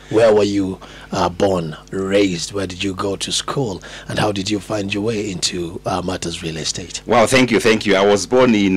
Where were you born, raised? Where did you go to school? And how did you find your way into matters real estate? Wow, thank you. I was born in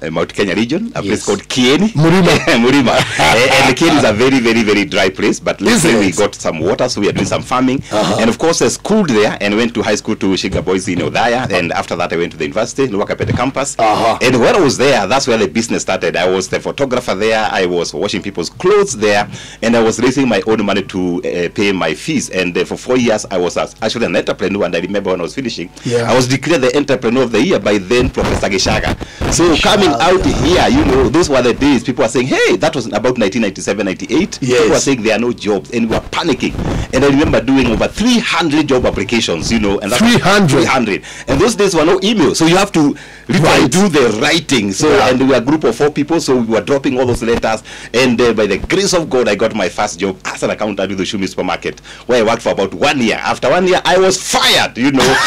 Mount Kenya region, a place called Kieni. Murima. Murima. And Kieni is a very dry place, but lately we got some water, so we are doing some farming. And of course, I schooled there and went to high school to Shiga Boys in Odaya. And after that, I went to the university, Luakapete campus. And when I was there, that's where the business started. I was the photographer there. I was washing people's clothes there. And I was raising my own money to pay my fees. And for 4 years, I was actually an entrepreneur. And I remember when I was finishing, I was declared the entrepreneur of the year by then Professor Geshaga. So coming out here, you know, those were the days people were saying, hey, that was about 1997, 98. People were saying there are no jobs, and we were panicking. And I remember doing over 300 job applications, you know, and 300. And those days were no email, so you have to do the writing. So and we were a group of 4 people, so we were dropping all those letters. And by the grace of God, I got my first job as an accountant with the Shumi supermarket, where I worked for about 1 year. After 1 year, I was fired, you know.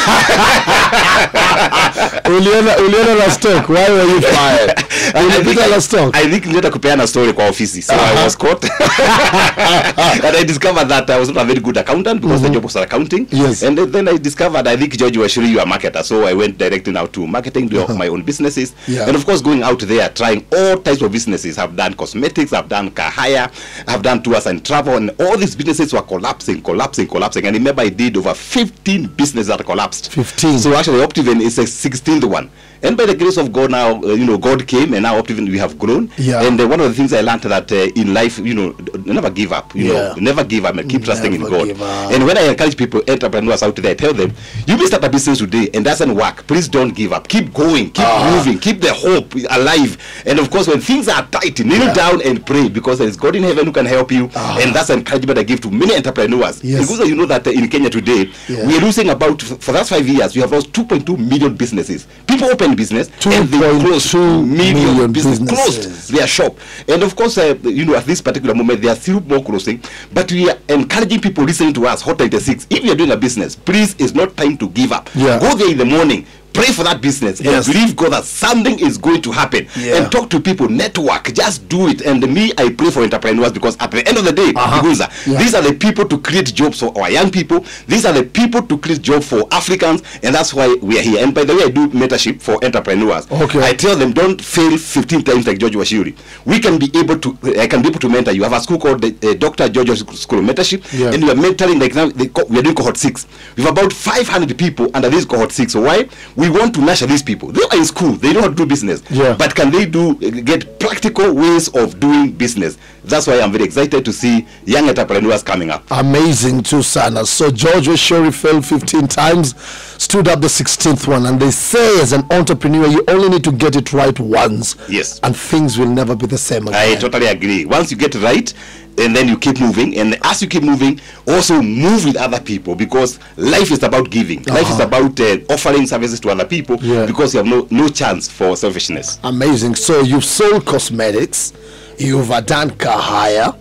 Uliona la stock. Why were you fired? I think later kupeana story kwa office. So I was caught. And I discovered that I was not a very good accountant because the job was accounting. And then I discovered, I think, George Wachuri, you are a marketer. So I went directly now to marketing, doing my own businesses. And of course, going out there, trying all types of businesses. I've done cosmetics, I've done car hire, I've done tours and travel, and all these businesses were collapsing. And remember, I did over 15 businesses that collapsed. 15. So actually, Optiven is a 16th one. And by the grace of God now, you know, God came, and now Optiven, we have grown. And one of the things I learned that in life, you know, never give up. You know, never give up and keep trusting in God. And when I encourage people, entrepreneurs out there, I tell them, you may start a business today and doesn't work. Please don't give up. Keep going. Keep moving. Keep the hope alive. And of course, when things are tight, kneel down and pray, because there is God in heaven who can help you. And that's encouragement I give to many entrepreneurs. Because you know that in Kenya today, we are losing about, for the last 5 years, we have lost 2.2 million businesses. People open business and they close 2 million businesses. Closed their shop. And of course, you know, at this particular moment, there are still more closing. But we are encouraging people listening to us, Hot 96. If you are doing a business, please, it's not time to give up. Go there in the morning. Pray for that business and believe God that something is going to happen. And talk to people, network, just do it. And me, I pray for entrepreneurs, because at the end of the day, these are the people to create jobs for our young people. These are the people to create jobs for Africans, and that's why we are here. And by the way, I do mentorship for entrepreneurs. I tell them, don't fail 15 times like George Wachuri. We can be able to, I can be able to mentor you. I have a school called the Dr. George School of Mentorship, and we are mentoring, like now, we are doing cohort 6. We have about 500 people under this cohort 6. So why? We want to nurture these people. They are in school, they know how to do business, but can they get practical ways of doing business? That's why I'm very excited to see young entrepreneurs coming up. Amazing too, Sana. So George Wachuri failed 15 times, stood up the 16th one, and they say as an entrepreneur, you only need to get it right once, and things will never be the same again. I totally agree. Once you get it right, and then you keep moving, and as you keep moving, also move with other people, because life is about giving. Life is about offering services to other people, because you have no chance for selfishness. Amazing. So you've sold cosmetics, you've done car hire,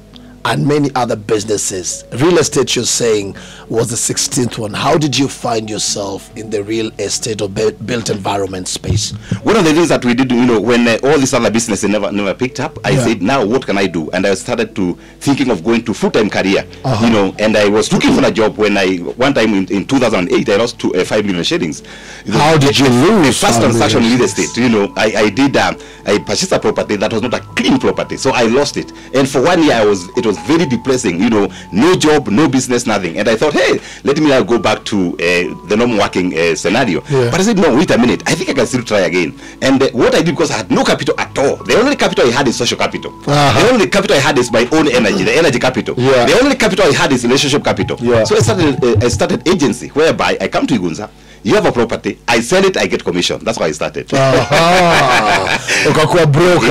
and many other businesses. Real estate, you're saying, was the 16th one. How did you find yourself in the real estate or built environment space? One of the things that we did, you know, when all these other businesses never picked up, I said, now what can I do? And I started to thinking of going to full-time career, you know, and I was looking for a job when one time in 2008, I lost 5 million shillings. How did you lose? The first transaction in real estate, you know, I purchased a property that was not a clean property, so I lost it. And for 1 year, it was very depressing, you know, no job, no business, nothing. And I thought, hey, let me now go back to the normal working scenario. But I said, no, wait a minute, I think I can still try again. And what I did, because I had no capital at all, the only capital I had is social capital. The only capital I had is my own energy, the energy capital. The only capital I had is relationship capital. So I started agency, whereby I come to Igunza. You have a property, I sell it, I get commission. That's why I started.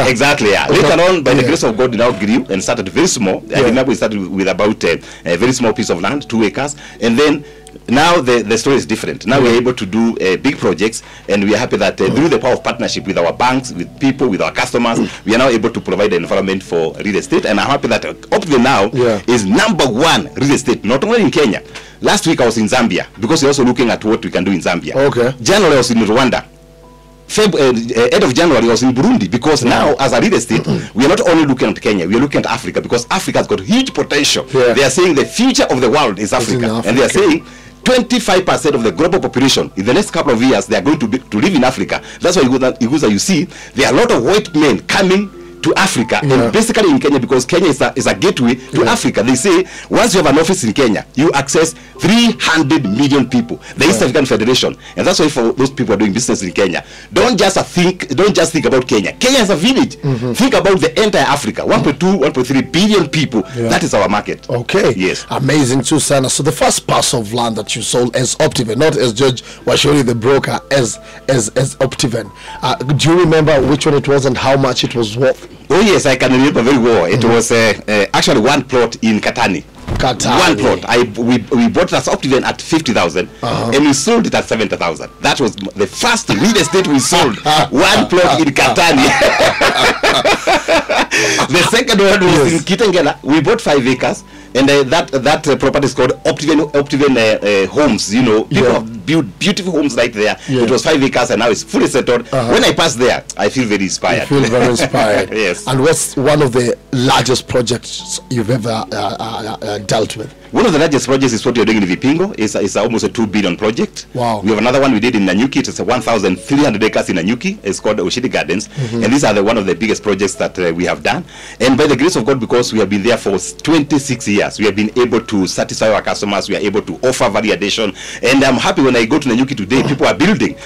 Exactly, Later on, by the grace of God, it now grew and started very small. I remember we started with about a very small piece of land, 2 acres. And then now the story is different. Now we're able to do big projects, and we are happy that through the power of partnership with our banks, with people, with our customers, we are now able to provide an environment for real estate. And I'm happy that Optiven now is #1 real estate, not only in Kenya. Last week I was in Zambia, because we're also looking at what we can do in Zambia. January I was in Rwanda. end of January, I was in Burundi, because now as a real estate, we are not only looking at Kenya, we are looking at Africa, because Africa has got huge potential. They are saying the future of the world is Africa, and they are saying 25% of the global population in the next couple of years, they are going to live in Africa. That's why you see there are a lot of white men coming to Africa, and basically in Kenya, because Kenya is a gateway to Africa. They say once you have an office in Kenya, you access 300 million people, the East African Federation. And that's why for those people who are doing business in Kenya, don't just think about Kenya. Kenya is a village. Think about the entire Africa, 1.3 billion people. That is our market. Okay. Yes. Amazing too, Sana. So the first parcel of land that you sold as Optiven, not as Judge Wachuri the broker, as Optiven. Do you remember which one it was and how much it was worth? Oh yes, I can remember very well. It was actually one plot in Katani. One plot. We bought that Optiven at 50,000, and we sold it at 70,000. That was the first real estate we sold. One plot in Katani. The second one was in Kitengela. We bought 5 acres, and that property is called Optiven Homes. You know, people have built beautiful homes right there. It was 5 acres, and now it's fully settled. When I pass there, I feel very inspired. You feel very inspired. Yes. And what's one of the largest projects you've ever dealt with? One of the largest projects is what you're doing in Vipingo. It's almost a 2 billion project. Wow. We have another one we did in Nanyuki. It's a 1,300 acres in Nanyuki. It's called Wachuri Gardens. And these are one of the biggest projects that we have done. And by the grace of God, because we have been there for 26 years, we have been able to satisfy our customers. We are able to offer variation. And I'm happy when I go to Nanyuki today, people are building.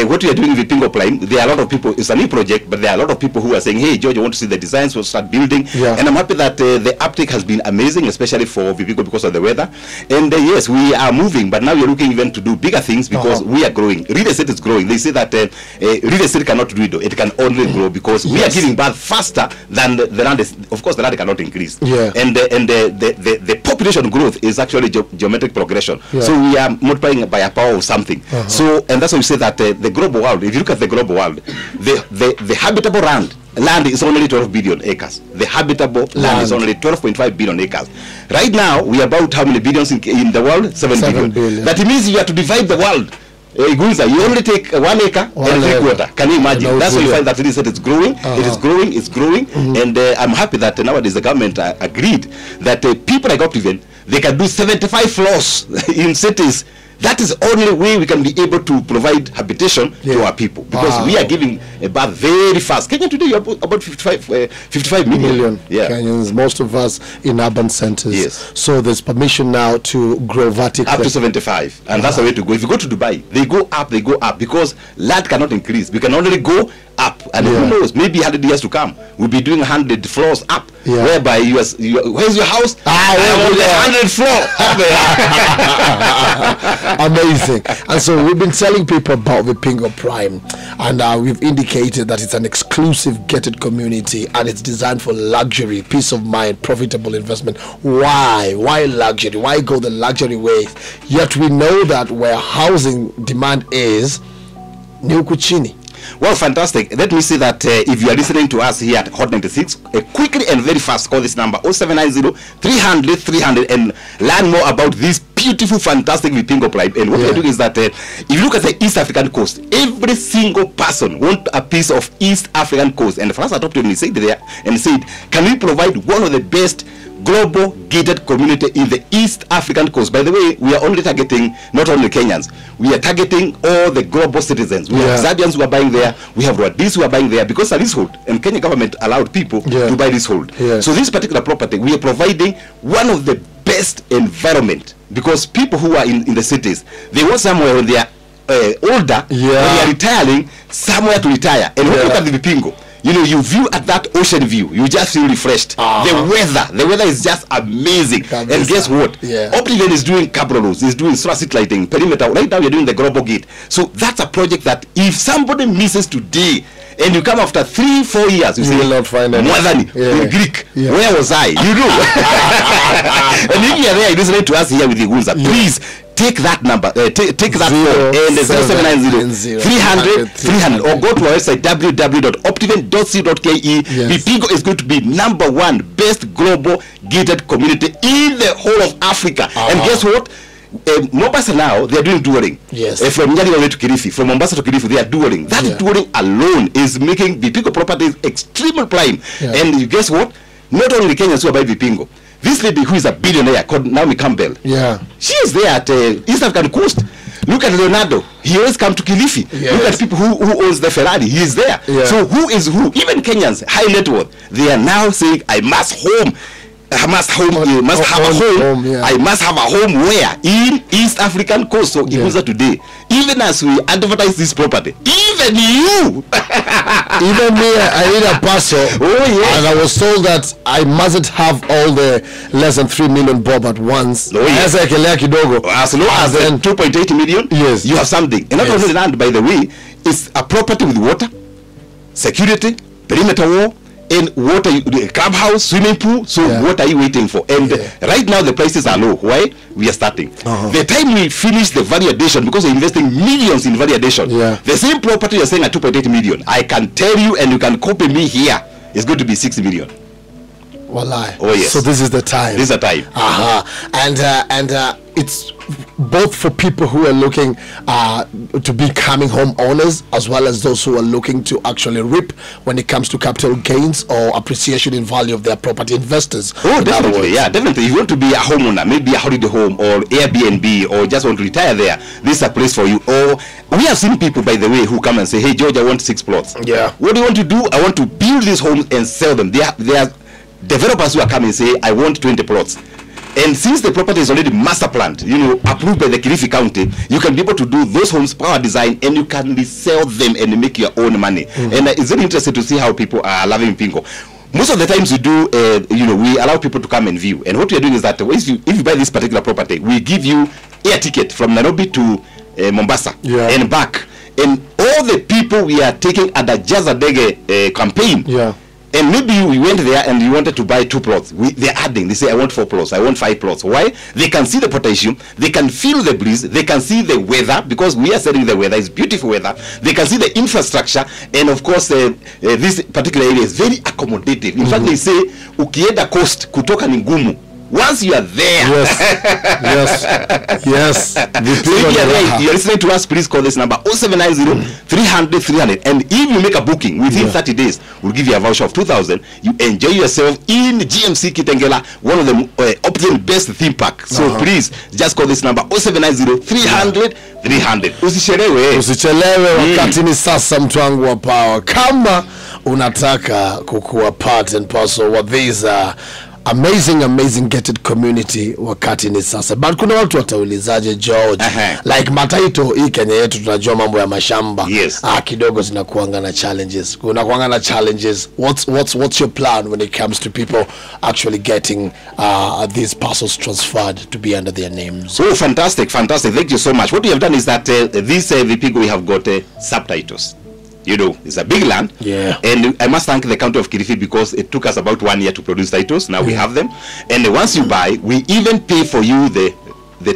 What we are doing in Vipingo Prime, there are a lot of people, it's a new project, but there are a lot of people who are saying, hey, George, I want to see the designs, we'll start building. And I'm happy that the uptake has been amazing, especially for Vipingo because of the weather. And yes, we are moving, but now we're looking even to do bigger things because we are growing. Real estate is growing. They say that real estate cannot do it, it can only grow because we are giving birth faster than the land is. Of course, the land cannot increase. And the population growth is actually geometric progression. So we are multiplying by a power of something. So, and that's why we say that the global world, if you look at the global world, the habitable land is only 12 billion acres. The habitable land is only 12.5 billion acres. Right now, we are about how many billions in the world? 7 billion. That means you have to divide the world. You only take 1 acre and 3/4. Can you imagine? That's why you find that real estate is growing. It is growing. It's growing. And I'm happy that nowadays the government agreed that people like Optiven, they can do 75 floors in cities. That is the only way we can be able to provide habitation to our people, because we are giving a birth very fast. Kenya today, you are about 55 million. Kenyans, most of us in urban centers. So there's permission now to grow vertically. Up to 75. And that's the way to go. If you go to Dubai, they go up because land cannot increase. We can only go up. And who knows, maybe 100 years to come, we'll be doing 100 floors up. Whereby where's your house? On the 100th floor. Amazing. And so we've been telling people about the Vipingo Prime, and we've indicated that it's an exclusive gated community and it's designed for luxury, peace of mind, profitable investment. Why luxury? Why go the luxury way? Yet we know that where housing demand is, ni huku chini. Well, fantastic. Let me say that if you are listening to us here at Hot 96, quickly and very fast call this number 0790 300 300 and learn more about this beautiful, fantastic Vipingo Prime. And what we're doing is that if you look at the East African coast, every single person wants a piece of East African coast. And for us at Optiven, we said there and said, can we provide one of the best global gated community in the East African coast? By the way, we are only targeting not only Kenyans, we are targeting all the global citizens. We have Zambians who are buying there, we have Rwandese who are buying there because of leasehold, and Kenya government allowed people to buy leasehold. So this particular property, we are providing one of the best environment, because people who are in the cities, they want somewhere when they are older, when they are retiring, somewhere to retire. And when you look at the Vipingo, you know, you view at that ocean view, you just feel refreshed. The weather is just amazing. And guess what? Optiven is doing cabrolos, is doing solar street lighting, perimeter. Right now, you're doing the global gate. So that's a project that if somebody misses today, and you come after 3-4 years, you will not find any. In Greek, where was I? You know. And if you are there, you're listening to us here with the Gunza, please take that number, take that phone, and 0790 300 300, or go to our website www.optiven.co.ke. Vipingo is going to be #1 best global gated community in the whole of Africa. And guess what? Mombasa now, they are doing dueling. Yes. From Nyali to Kilifi, from Mombasa to Kilifi, they are dueling. That dueling alone is making Vipingo properties extremely prime. Yeah. And you guess what? Not only Kenyans who are buying Vipingo. This lady who is a billionaire called Naomi Campbell. Yeah. She is there at East African Coast. Look at Leonardo. He always come to Kilifi. Yes. Look at people who owns the Ferrari. He is there. Yeah. So who is who? Even Kenyans, high net worth, they are now saying, I must home. I must have a home. Yeah. I must have a home where? In East African Coast. So Ibuza today, even as we advertise this property, even you, even me, I need a parcel. Oh yeah. And I was told that I mustn't have all the less than 3 million bob at once. Oh yes. As low as then 2.8 million. Yes. You have something. And not only land, by the way, it's a property with water, security, perimeter wall, and water, clubhouse, swimming pool. So what are you waiting for? And right now the prices are low. Why? We are starting. The time we finish the value addition, because we're investing millions in value addition, the same property you're saying at 2.8 million, I can tell you, and you can copy me here, it's going to be 6 million. Wallahi. Oh yes. So this is the time. This is the time. And it's both for people who are looking to becoming homeowners, as well as those who are looking to actually reap when it comes to capital gains or appreciation in value of their property investors. Oh, definitely. Yeah, definitely. If you want to be a homeowner, maybe a holiday home or Airbnb, or just want to retire there, this is a place for you. Or we have seen people, by the way, who come and say, hey George, I want 6 plots. Yeah. What do you want to do? I want to build these homes and sell them. They are developers who are coming and say, I want 20 plots. And since the property is already master planned, approved by the Kilifi County, you can be able to do those homes power design, and you can resell them and make your own money. And it's very interesting to see how people are loving Pingo. Most of the times we do, we allow people to come and view. And what we are doing is that if you buy this particular property, we give you air ticket from Nairobi to Mombasa and back. And all the people we are taking at the Jazadege campaign. Yeah. And maybe you went there and you wanted to buy 2 plots. They're adding. They say, I want 4 plots. I want 5 plots. Why? They can see the potassium. They can feel the breeze. They can see the weather, because we are selling the weather. It's beautiful weather. They can see the infrastructure. And of course, this particular area is very accommodative. In fact, they say, ukienda coast kutoka ni ngumu. Once you are there. Yes. If you're listening to us, please call this number 0790 300 300. And if you make a booking within 30 days, we'll give you a voucher of 2,000. You enjoy yourself in GMC Kitengela, one of the Optiven best theme park. So please just call this number 0790 300 300. Usichelewe wakati ni sasa, mtu wangu wa power. Kama unataka kukuwa part and parcel of these amazing gated community, wakati ni sasa. But kuna watu wataulizaje George, like mataito hii Kenya yetu tunajua mambo ya mashamba, kidogo zinakuanga na challenges. Kunakuanga na challenges. What's your plan when it comes to people actually getting these parcels transferred to be under their names? Oh, fantastic. Thank you so much. What we have done is that this VPGO, we have got subtitles. It's a big land. Yeah. And I must thank the county of Kilifi, because it took us about 1 year to produce titles. Now we have them. And once you buy, we even pay for you the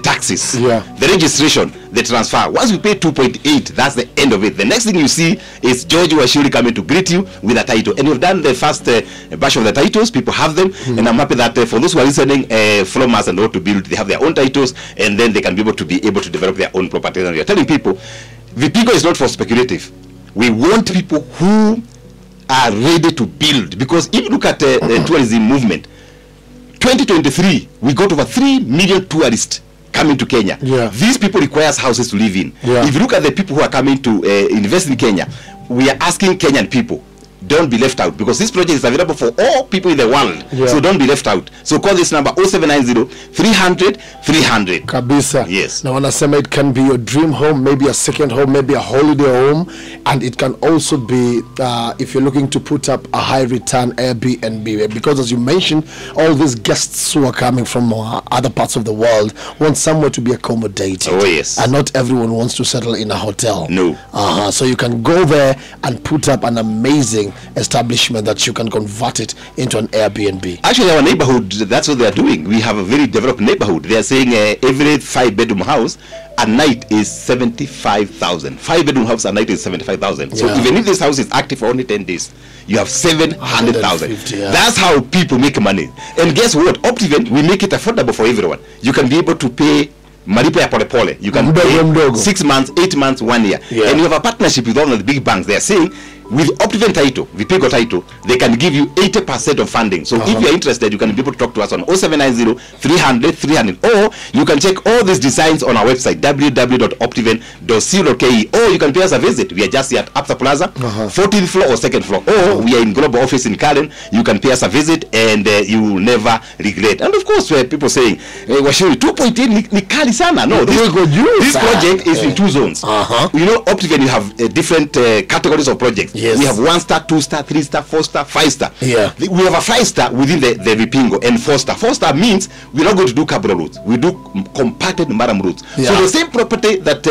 taxes, the registration, the transfer. Once you pay 2.8, that's the end of it. The next thing you see is George Wachuri coming to greet you with a title. And we've done the first batch of the titles. People have them. And I'm happy that for those who are listening from us and know to build, they have their own titles, and then they can be able to develop their own property. And we are telling people, Vipigo is not for speculative. We want people who are ready to build, because if you look at the tourism movement, 2023 we got over 3 million tourists coming to Kenya. These people requires houses to live in. If you look at the people who are coming to invest in Kenya, we are asking Kenyan people, don't be left out, because this project is available for all people in the world. So don't be left out. So call this number 0790 300 300. Kabisa. Yes. Now wanasema it can be your dream home, maybe a second home, maybe a holiday home, and it can also be if you're looking to put up a high return Airbnb, because as you mentioned, all these guests who are coming from other parts of the world want somewhere to be accommodated. Oh yes. And not everyone wants to settle in a hotel. No. So you can go there and put up an amazing establishment that you can convert it into an Airbnb. Actually, our neighborhood, that's what they are doing. We have a very developed neighborhood. They are saying every 5-bedroom house at night is 75,000. 5-bedroom house at night is 75,000. So even if this house is active for only 10 days, you have 700,000. That's how people make money. And guess what? Optiven, we make it affordable for everyone. You can be able to pay malipo ya pole. You can pay 6 months, 8 months, 1 year. Yeah. And you have a partnership with all of the big banks. They are saying with Optiven title, Vipigo title, they can give you 80% of funding. So if you are interested, you can be able to talk to us on 0790 300 300, or you can check all these designs on our website www.optiven.co.ke, or you can pay us a visit. We are just here at Apsa Plaza, 14th floor or 2nd floor, or we are in Global Office in Karen. You can pay us a visit and you will never regret. And of course, people saying, Wachuri, 2.8 ni kali sana. No, this project is in 2 zones. You know, Optiven, you have different categories of projects. Yes. We have 1-star, 2-star, 3-star, 4-star, 5-star. Yeah. We have a 5-star within the Vipingo, and 4-star. 4-star means we're not going to do cabro roads. We do compacted maram roads. Yeah. So the same property that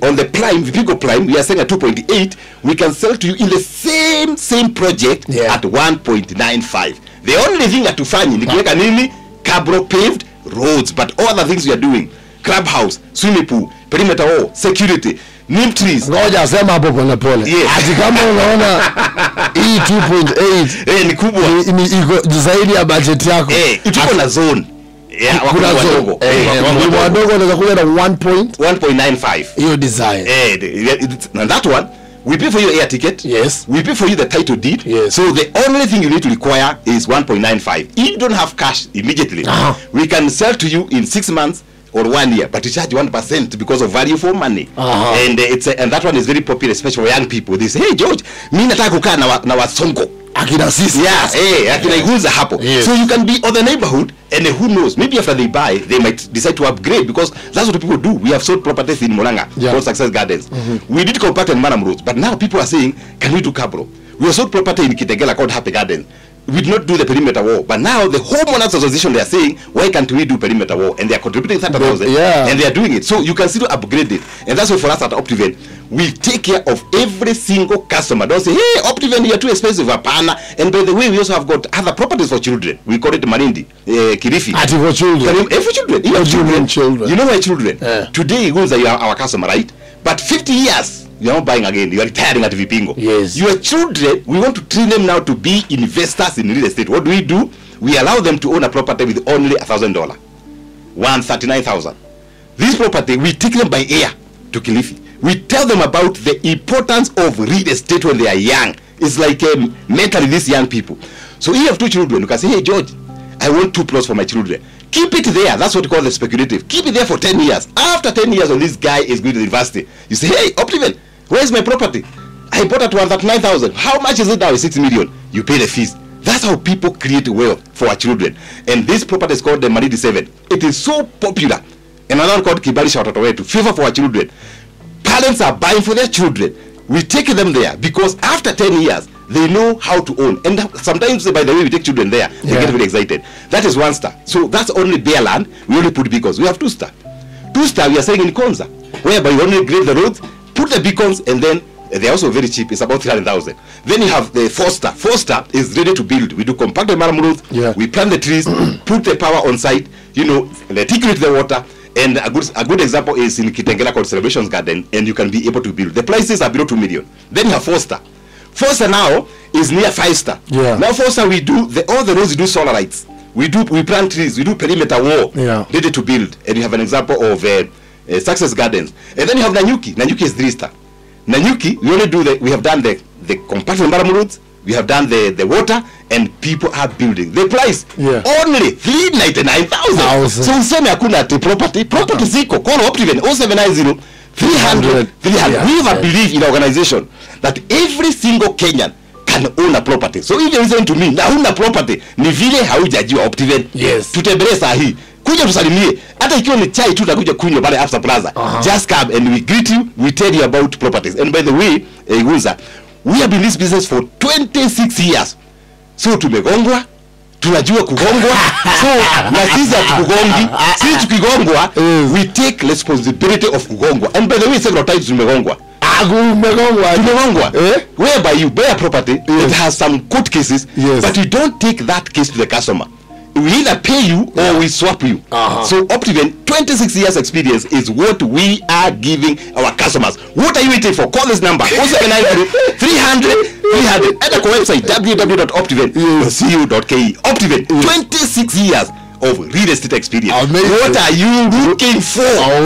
on the Prime, Vipingo Prime, we are selling at 2.8, we can sell to you in the same project at 1.95. The only thing that to find in the nini cabro paved roads, but all other things we are doing, clubhouse, swimming pool, perimeter wall, security, neem trees. Ngoja sema hapo pole pole. Ati kama unaona hii 2.8 ni kubwa, ni iko zaidi ya budget yako. Ituko na zone. Kuna wadogo. Wadogo wanaweza kuja na 1.95. Hiyo design. And that one, we pay for your air ticket. Yes. We pay for you the title deed. Yes. So the only thing you need to require is 1.95. If you don't have cash immediately, we can sell to you in 6 months or 1 year, but you charge 1% because of value for money. And and that one is very popular, especially for young people. They say, hey George, mimi nataka kukaa na wasongo. Akina sisi. Akina iguza hapo. So you can be on the neighborhood, and who knows, maybe after they buy, they might decide to upgrade, because that's what people do. We have sold properties in Molanga, called Success Gardens. We did compact and Maram roads, but now people are saying, can we do cabro? We have sold property in Kitengela called Happy Gardens. We did not do the perimeter wall, but now the homeowners association, they are saying, why can't we do perimeter wall? And they are contributing 30,000, and they are doing it. So you can still upgrade it, and that's why for us at Optiven, we take care of every single customer. Don't say, hey, Optiven, you are too expensive, apana. And by the way, we also have got other properties for children. We call it Marindi, Kirifi. For children. For children. You have children. You know why children? Today, you are our customer, right? But 50 years, you are not buying again. You are retiring at Vipingo. Yes. Your children, we want to train them now to be investors in real estate. What do? We allow them to own a property with only $1,000. 139,000. This property, we take them by air to Kilifi. We tell them about the importance of real estate when they are young. It's like mentally these young people. So if you have 2 children, you can say, hey George, I want 2 plots for my children. Keep it there. That's what we call the speculative. Keep it there for 10 years. After 10 years, when this guy is going to university, you say, hey, Optiven, where's my property? I bought at 139,000. How much is it now? It's 6 million. You pay the fees. That's how people create wealth for our children. And this property is called the Maridi 7. It is so popular. Another one called Kibalisha Watoto Wetu, favor for our children. Parents are buying for their children. We take them there because after 10 years, they know how to own. And sometimes, by the way, we take children there, they get very excited. That is 1-star. So that's only bare land. We only put beacons. We have 2-star. 2-star, we are saying in Konza, whereby we only grade the roads, put the beacons, and then they're also very cheap. It's about 300,000. Then you have the 4-star. 4-star is ready to build. We do compact the maram roads. We plant the trees, put the power on site, reticulate the water. And a good example is in Kitengela called Celebrations Garden, and you can be able to build. The prices are below 2 million. Then you have 4-star. 4-star now is near 5-star. Now 4-star, we do all the roads, we do solar lights. We plant trees, we do perimeter wall, ready to build. And you have an example of Success Gardens. And then you have Nanyuki. Nanyuki is 3-star. Nanyuki, we have done the compact environment roads, we have done the water, and people are building. The price only 399,000. So useme hakuna property ziko. Call Optiven 0790 300 300. We have a belief in organization that every single Kenyan can own a property. So if you listen to me, na huna property, ni vile haujajua Optiven. Tutembelee saa hii. Kuja tusalimie. Hata ikiwa ni chai tu utakuja kunywa pale Apsa Plaza. Just come and we greet you, we tell you about properties. And by the way, we have been in this business for 26 years. So tumegongwa, tunajua kugongwa. So na sisi hatukugongi. Sisi tukigongwa, we take responsibility of kugongwa. And by the way, several times tumegongwa. Tumegongwa. Whereby you buy a property, it has some court cases, but you don't take that case to the customer. We either pay you or we swap you. So Optiven, 26 years experience is what we are giving our customers. What are you waiting for? Call this number 0790 300 300. At our website www.optiven.co.ke. Optiven, 26 years of real estate experience. Amazing. What are you looking for?